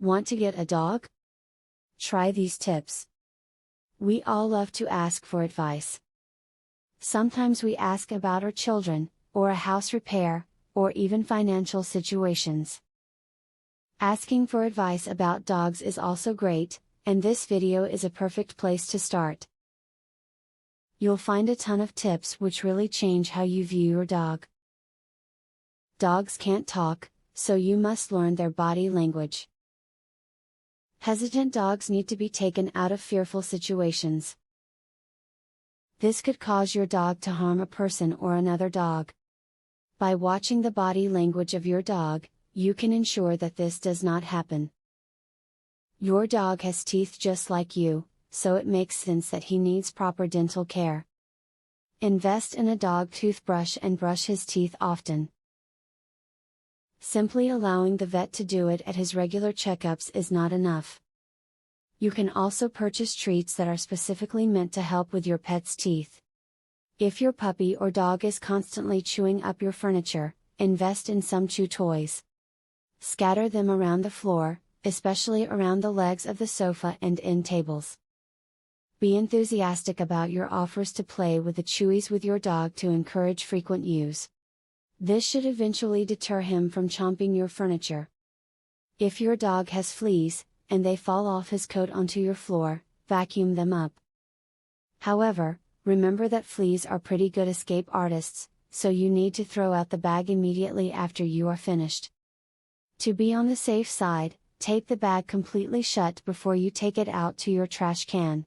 Want to get a dog? Try these tips. We all love to ask for advice. Sometimes we ask about our children, or a house repair, or even financial situations. Asking for advice about dogs is also great, and this video is a perfect place to start. You'll find a ton of tips which really change how you view your dog. Dogs can't talk, so you must learn their body language. Hesitant dogs need to be taken out of fearful situations. This could cause your dog to harm a person or another dog. By watching the body language of your dog, you can ensure that this does not happen. Your dog has teeth just like you, so it makes sense that he needs proper dental care. Invest in a dog toothbrush and brush his teeth often. Simply allowing the vet to do it at his regular checkups is not enough. You can also purchase treats that are specifically meant to help with your pet's teeth. If your puppy or dog is constantly chewing up your furniture, invest in some chew toys. Scatter them around the floor, especially around the legs of the sofa and end tables. Be enthusiastic about your offers to play with the chewies with your dog to encourage frequent use. This should eventually deter him from chomping your furniture. If your dog has fleas, and they fall off his coat onto your floor, vacuum them up. However, remember that fleas are pretty good escape artists, so you need to throw out the bag immediately after you are finished. To be on the safe side, tape the bag completely shut before you take it out to your trash can.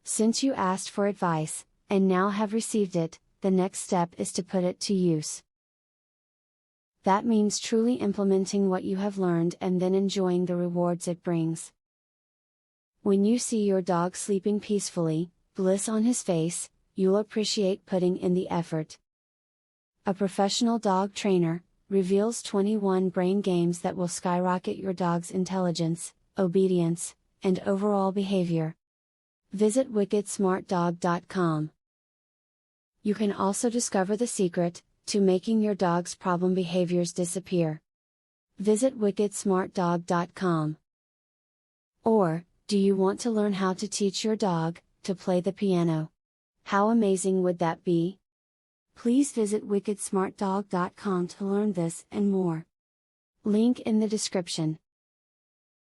Since you asked for advice, and now have received it, the next step is to put it to use. That means truly implementing what you have learned and then enjoying the rewards it brings. When you see your dog sleeping peacefully, bliss on his face, you'll appreciate putting in the effort. A professional dog trainer reveals 21 brain games that will skyrocket your dog's intelligence, obedience, and overall behavior. Visit wickedsmartdog.com. You can also discover the secret to making your dog's problem behaviors disappear. Visit wickedsmartdog.com. Or, do you want to learn how to teach your dog to play the piano? How amazing would that be? Please visit wickedsmartdog.com to learn this and more. Link in the description.